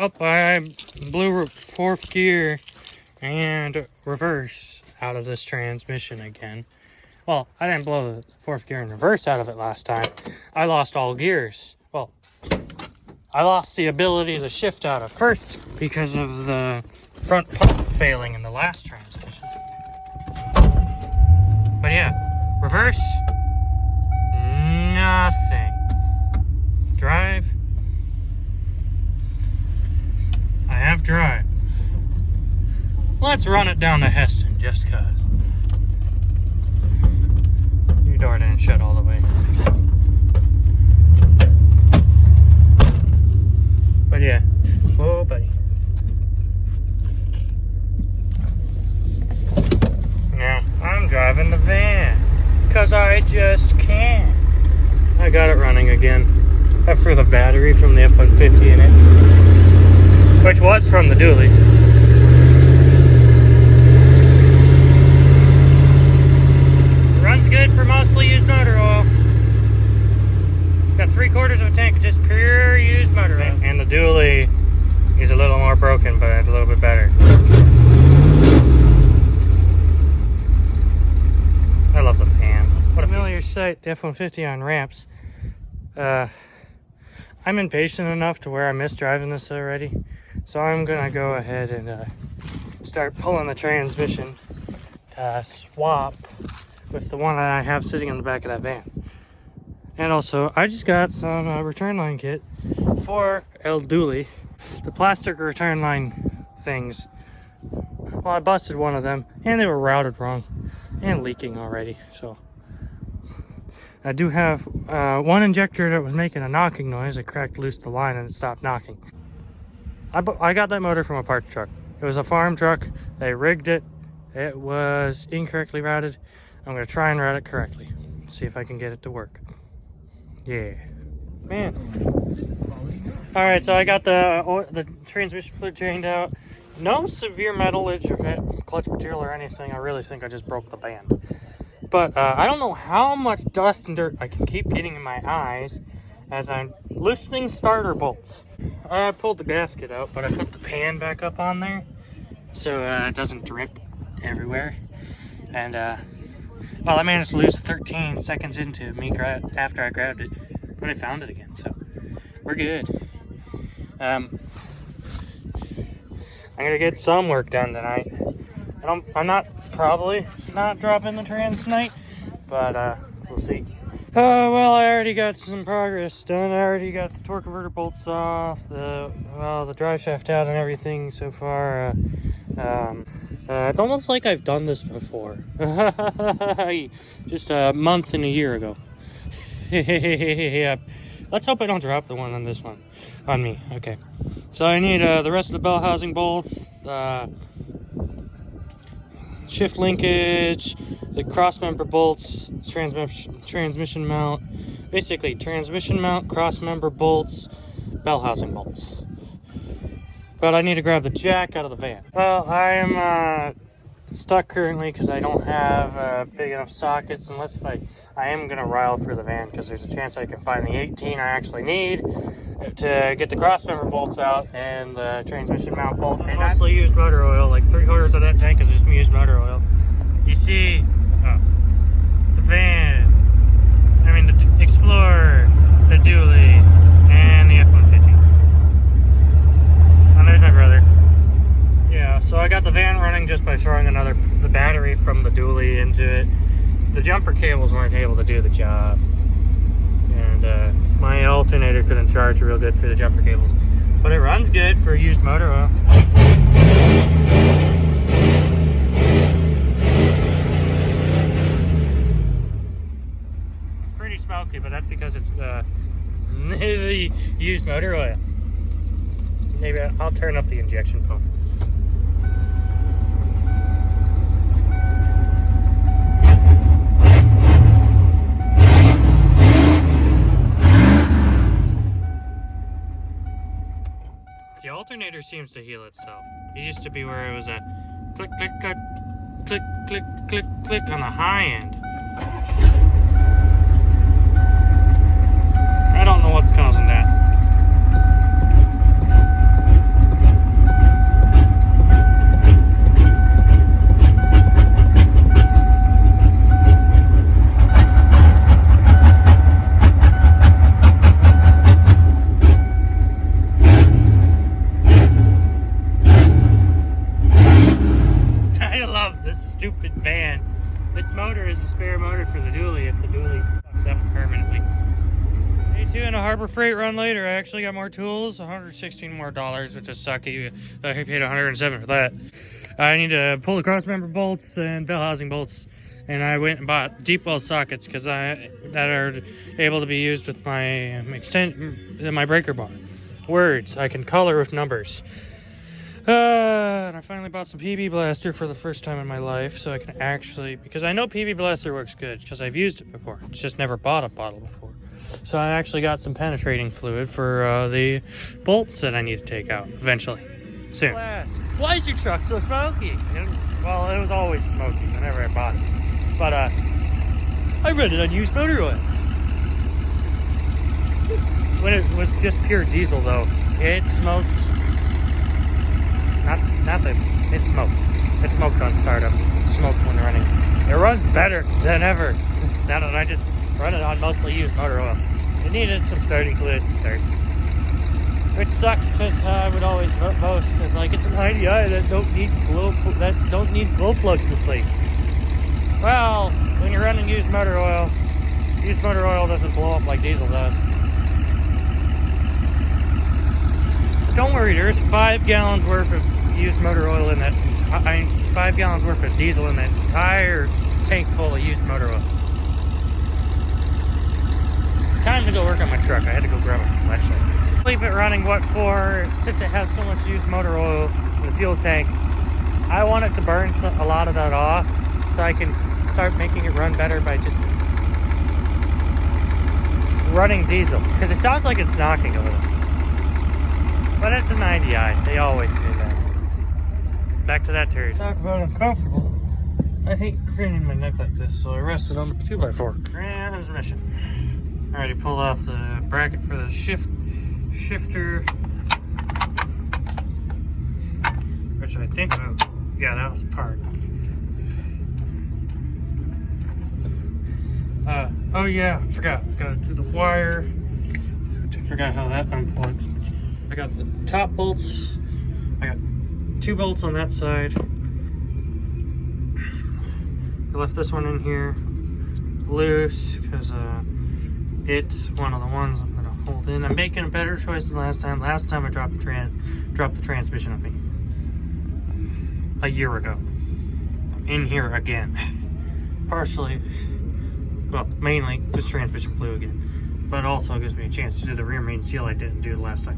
Oh, I blew fourth gear and reverse out of this transmission again. Well, I didn't blow the fourth gear and reverse out of it last time. I lost all gears. Well, I lost the ability to shift out of first because of the front pump failing in the last transmission. But yeah, reverse, nothing. Drive, I have drive. Let's run it down to Heston just cause. Your door didn't shut all the way. But yeah, whoa buddy. Now, I'm driving the van, cause I just can. I got it running again. I threw the battery from the F150 in it, which was from the dually. Runs good for mostly used motor oil. It's got 3/4 of a tank of just pure used motor oil. And the dually is a little more broken, but it's a little bit better. I love the fan. What a familiar sight, the F-150 on ramps. I'm impatient enough to where I miss driving this already. So I'm gonna go ahead and start pulling the transmission to swap with the one that I have sitting in the back of that van. And also, I just got some return line kit for El Dually. The plastic return line things. Well, I busted one of them, and they were routed wrong and leaking already. So I do have one injector that was making a knocking noise. I cracked loose the line and it stopped knocking. I got that motor from a parts truck. It was a farm truck. They rigged it. It was incorrectly routed. I'm going to try and route it correctly. See if I can get it to work. Yeah. Man. Alright, so I got the transmission fluid drained out. No severe metallage or clutch material or anything. I really think I just broke the band. But I don't know how much dust and dirt I can keep getting in my eyes as I'm loosening starter bolts. I pulled the gasket out, but I put the pan back up on there so it doesn't drip everywhere. And well, I managed to lose 13 seconds into me after I grabbed it, but I found it again, so we're good. I'm gonna get some work done tonight. I'm probably not dropping the trans tonight, but we'll see. Oh, well, I already got some progress done. I already got the torque converter bolts off, the drive shaft out and everything so far. It's almost like I've done this before. Just a month and a year ago. Yeah. Let's hope I don't drop the one on this one. On me. Okay. So I need the rest of the bell housing bolts, shift linkage, the cross member bolts, transmission mount, basically transmission mount, cross member bolts, bell housing bolts. But I need to grab the jack out of the van. Well, I am stuck currently because I don't have big enough sockets, unless if I am going to rile for the van because there's a chance I can find the 18 I actually need to get the cross member bolts out and the transmission mount bolt. And mostly used motor oil, like 3/4 of that tank is just used motor oil. You see, the van, I mean the Explorer, the Dually, and the F-150. And there's my brother. Yeah, so I got the van running just by throwing the battery from the Dually into it. The jumper cables weren't able to do the job. And my alternator couldn't charge real good for the jumper cables. But it runs good for used motor oil. It's pretty smoky, but that's because it's used motor oil. Maybe I'll turn up the injection pump. The alternator seems to heal itself. It used to be where it was a click, click, click, click, click, click, click on the high end. I don't know what's causing that. stupid van. This motor is a spare motor for the dually if the dually fucks up permanently. Day 2 in a Harbor Freight run later, I actually got more tools, $116 more, which is sucky. I paid $107 for that. I need to pull the crossmember bolts and bell housing bolts, and I went and bought deep well sockets because that are able to be used with my my breaker bar. Words I can color with numbers. And I finally bought some PB Blaster for the first time in my life, so I can actually, because I know PB Blaster works good because I've used it before. It's just never bought a bottle before. So I actually got some penetrating fluid for the bolts that I need to take out eventually. Soon. Why is your truck so smoky? Well, it was always smoky whenever I bought it. But I run it on used motor oil. When it was just pure diesel though, it smoked. Not that it smoked. It smoked on startup. It smoked when running. It runs better than ever. Now that I just run it on mostly used motor oil. It needed some starting fluid to start. Which sucks because I would always boast because like it's an IDI that don't need glow plugs replaced. Well, when you're running used motor oil doesn't blow up like diesel does. But don't worry, there's 5 gallons worth of used motor oil in that. 5 gallons worth of diesel in that entire tank full of used motor oil. Time to go work on my truck. I had to go grab a flashlight. Leave it running since it has so much used motor oil in the fuel tank. I want it to burn a lot of that off so I can start making it run better by just running diesel, because it sounds like it's knocking a little, but it's an IDI. They always do that. Back to that turd. Talk about uncomfortable. I hate craning my neck like this, so I rested on the 2x4 transmission. I already pulled off the bracket for the shifter, which I think, yeah, that was part. Oh yeah, I forgot. Gotta do the wire. I forgot how that unplugs. I got the top bolts. I got 2 bolts on that side. I left this one in here loose because it's one of the ones I'm gonna hold in. I'm making a better choice than last time. Last time I dropped the transmission on me a year ago. I'm in here again. Partially, well, mainly this transmission blew again, but it also gives me a chance to do the rear main seal I didn't do the last time,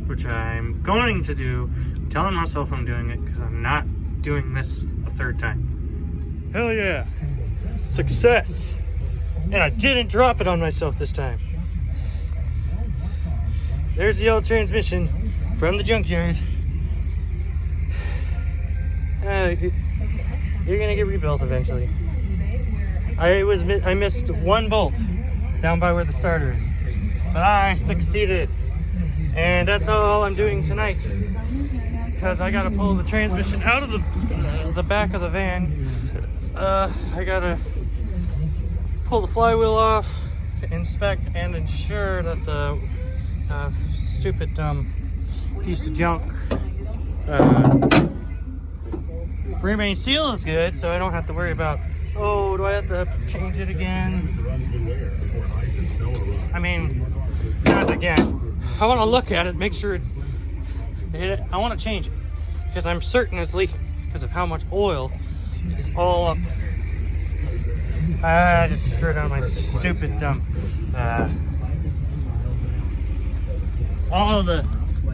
which I'm going to do. I'm telling myself I'm doing it because I'm not doing this a 3rd time. Hell yeah, success. And I didn't drop it on myself this time. There's the old transmission from the junkyard. You're gonna get rebuilt eventually. I missed 1 bolt down by where the starter is, but I succeeded, and that's all I'm doing tonight because I gotta pull the transmission out of the back of the van. I gotta pull the flywheel off, inspect and ensure that the stupid dumb piece of junk rear main seal is good, so I don't have to worry about, oh, do I have to change it again? I mean, not again. I want to look at it, make sure I want to change it because I'm certain it's leaking because of how much oil is all up. I just threw down my stupid dumb all of the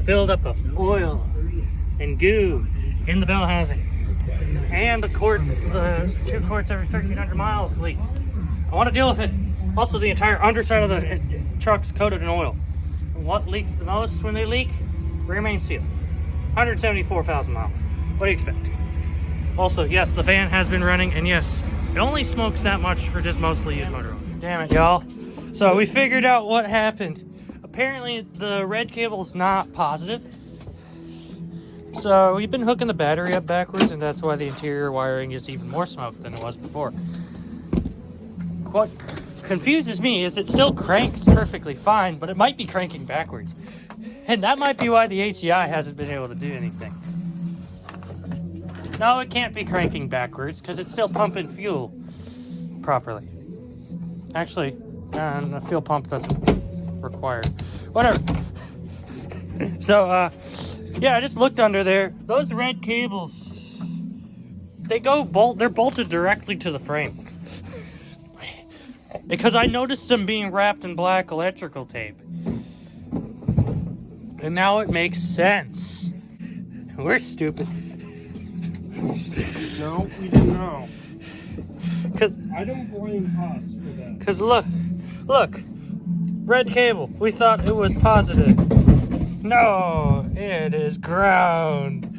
buildup of oil and goo in the bell housing, and the 2 quarts every 1,300 miles leak. I want to deal with it. Also, the entire underside of the truck's coated in oil. What leaks the most when they leak? Rear main seal. 174,000 miles. What do you expect? Also, yes, the van has been running, and yes, it only smokes that much for just mostly used motor oil. Damn it, y'all. So we figured out what happened. Apparently, the red cable is not positive. So we've been hooking the battery up backwards, and that's why the interior wiring is even more smoke than it was before. What confuses me is it still cranks perfectly fine, but it might be cranking backwards. And that might be why the HEI hasn't been able to do anything. No, it can't be cranking backwards because it's still pumping fuel properly. Actually, the fuel pump doesn't require. Whatever. So, yeah, I just looked under there. Those red cables, they're bolted directly to the frame. Because I noticed them being wrapped in black electrical tape. And now it makes sense. We're stupid. No, we didn't know. Cause I don't blame us for that. Because look, red cable. We thought it was positive. No, it is ground.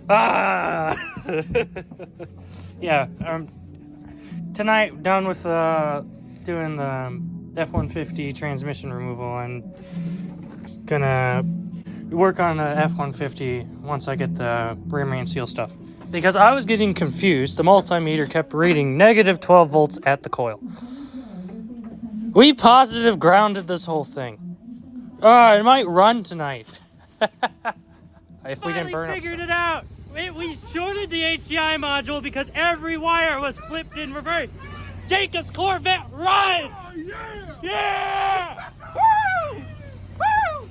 Ah! Yeah, tonight, done with doing the F-150 transmission removal. I'm gonna work on the F-150 once I get the rear main seal stuff. Because I was getting confused. The multimeter kept reading negative 12 volts at the coil. We positive grounded this whole thing. It might run tonight. If we didn't burn it. We figured it out. We shorted the HDI module because every wire was flipped in reverse. Jacob's Corvette runs! Oh, yeah! Yeah! Woo! Woo!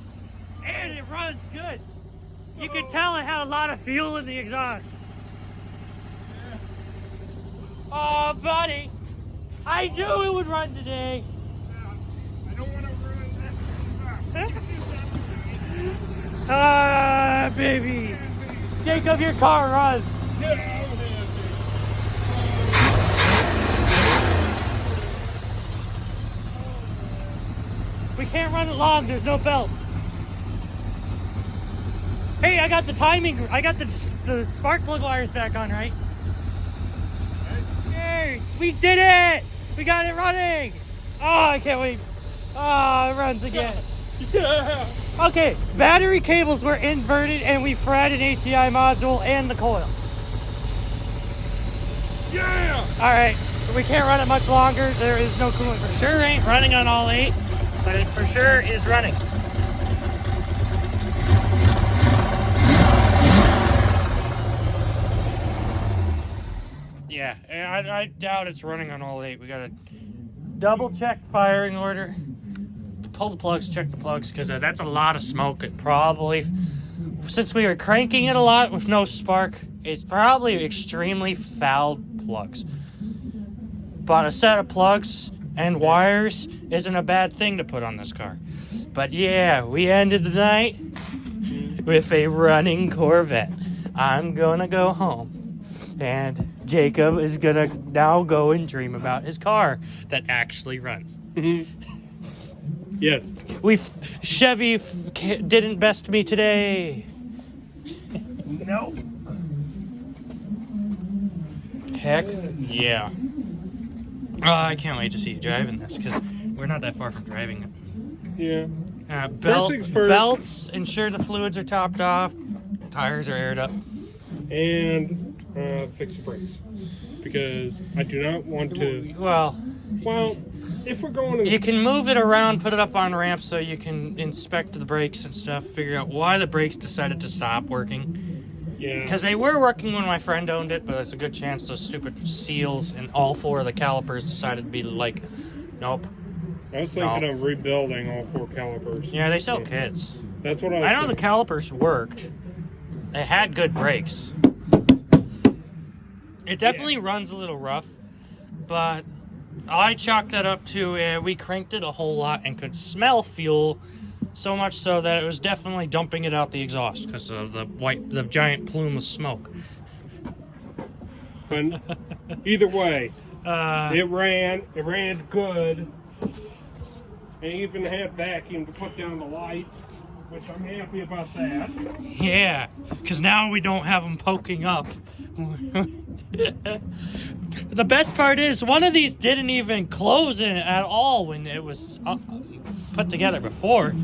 And it runs good. You could tell it had a lot of fuel in the exhaust. Oh, buddy. I knew it would run today. I don't want to ruin this. Baby. Jacob, your car runs. We can't run it long. There's no belt. Hey, I got the timing. I got the spark plug wires back on, right? Yes, we did it. We got it running. Oh, I can't wait. Oh, it runs again. Yeah. Okay, battery cables were inverted and we fried an HDI module and the coil. Yeah! Alright, we can't run it much longer. There is no coolant. For sure ain't running on all 8, but it for sure is running. Yeah, I doubt it's running on all 8. We gotta double check firing order. Pull the plugs, check the plugs, because that's a lot of smoke. It probably, since we were cranking it a lot with no spark, it's probably extremely foul plugs. But a set of plugs and wires isn't a bad thing to put on this car. But yeah, we ended the night with a running Corvette. I'm gonna go home, and Jacob is gonna now go and dream about his car that actually runs. Yes. Chevy didn't best me today. No. Heck yeah. I can't wait to see you driving this because we're not that far from driving it. Yeah. First things first. Belts, ensure the fluids are topped off, tires are aired up. And fix the brakes. Because I do not want to... Well, if we're going to... You can move it around, put it up on ramps so you can inspect the brakes and stuff, figure out why the brakes decided to stop working. Yeah. Because they were working when my friend owned it, but there's a good chance those stupid seals and all 4 of the calipers decided to be like, nope. I was thinking of rebuilding all 4 calipers. Yeah, they sell kits. That's what I was I know thinking. the calipers worked. They had good brakes. It definitely runs a little rough, but I chalked that up to we cranked it a whole lot and could smell fuel, so much so that it was definitely dumping it out the exhaust because of the giant plume of smoke. But either way, it ran good. And even had vacuum to put down the lights, which I'm happy about that. Yeah, because now we don't have them poking up. The best part is one of these didn't even close in at all when it was put together before.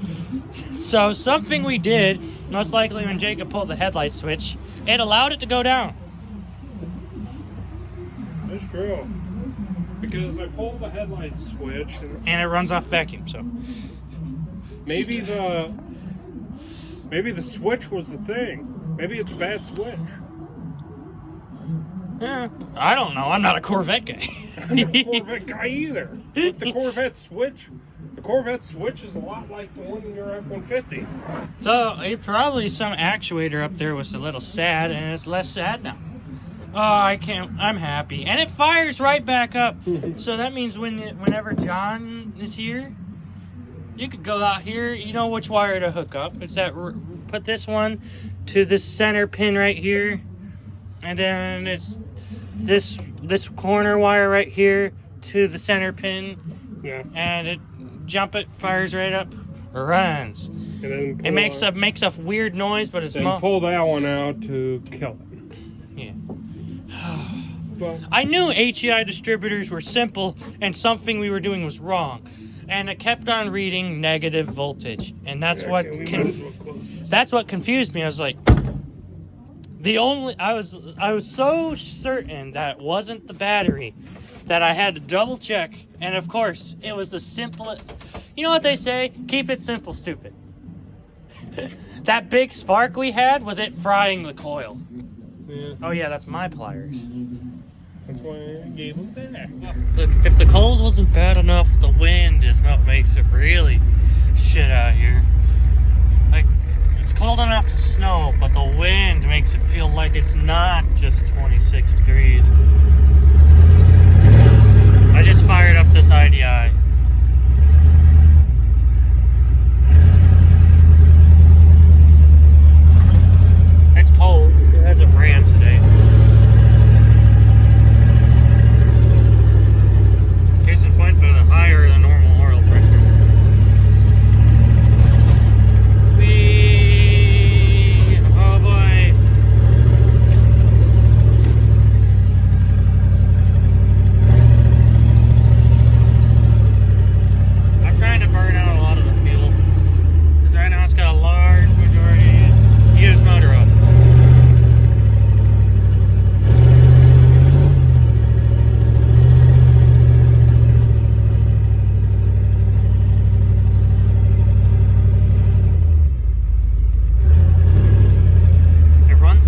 So something we did, most likely when Jacob pulled the headlight switch, it allowed it to go down. That's true. Because I pulled the headlight switch And it runs off vacuum, so. maybe the switch was the thing. Maybe it's a bad switch. I don't know. I'm not a Corvette guy. I'm not a Corvette guy either. But the Corvette switch is a lot like the one in your F-150. So, it probably some actuator up there was a little sad, and it's less sad now. Oh, I'm happy. And it fires right back up. So that means whenever John is here, you could go out here, you know which wire to hook up. It's that, put this one to this center pin right here, and then it's this corner wire right here to the center pin. Yeah. And it fires right up, runs. And then it makes a weird noise, but it's pull that one out to kill it. Yeah. But I knew HEI distributors were simple and something we were doing was wrong. And it kept on reading negative voltage. And that's what confused me. I was like, I was so certain that it wasn't the battery that I had to double check. And of course, it was the simplest. You know what they say? Keep it simple, stupid. That big spark we had, was it frying the coil? Yeah. Oh yeah, that's my pliers. That's why I gave them back. Look, if the cold wasn't bad enough, the wind is what makes it really shit out here. Like, it's cold enough to snow, but the wind makes it feel like it's not just 26 degrees. I just fired up this IDI. It's cold. It hasn't ran today. Case in point, but higher than normal oil pressure. Oh boy. I'm trying to burn out a lot of the fuel. Because right now it's got a large majority used motor oil.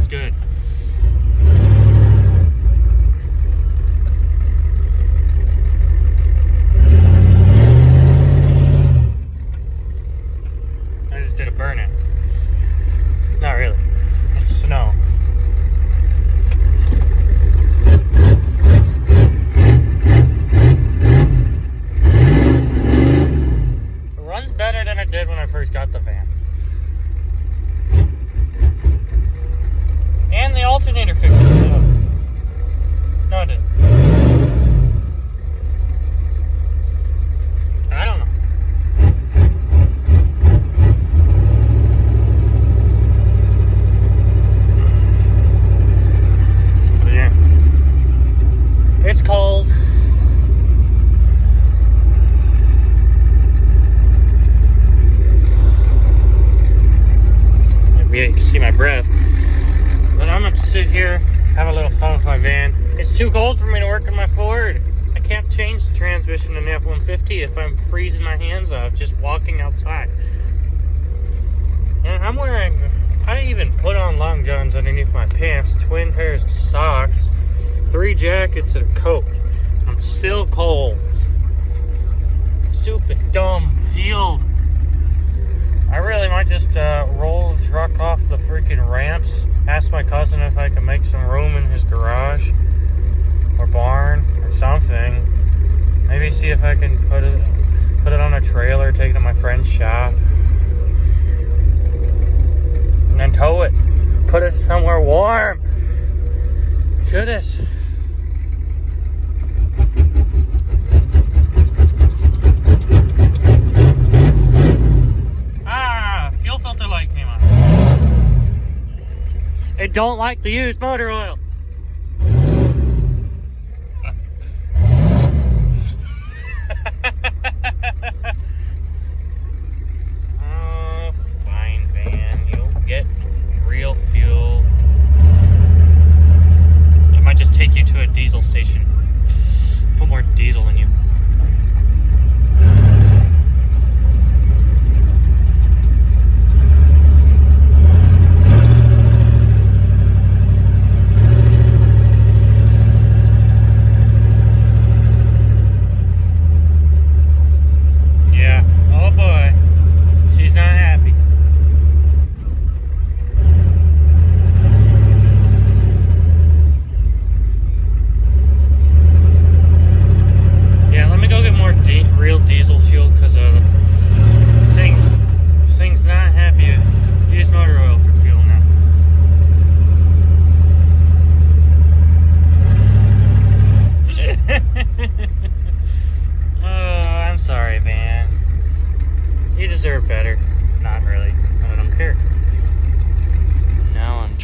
Good. I just did a burnout. Not really. It's snow. It runs better than it did when I first got the van. And the alternator fixed it up. No, it didn't. I don't know. But yeah. It's cold. Yeah, you can see my breath. But I'm going to sit here, have a little fun with my van. It's too cold for me to work in my Ford. I can't change the transmission in the F-150 if I'm freezing my hands off just walking outside. And I even put on long johns underneath my pants, twin pairs of socks, 3 jackets, and a coat. I'm still cold. Stupid, dumb field. I really might just roll the truck off the freaking ramps. Ask my cousin if I can make some room in his garage or barn or something. Maybe see if I can put it on a trailer, take it to my friend's shop, and then tow it. Put it somewhere warm. Should it? Fuel filter light came on. It don't like the used motor oil. Oh, fine, van. You'll get real fuel. It might just take you to a diesel station. Put more diesel in you.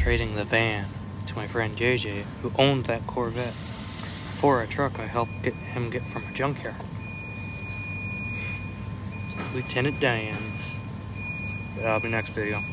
trading the van to my friend JJ, who owned that Corvette, for a truck I helped him get from a junkyard. Lieutenant Dan. That'll be next video.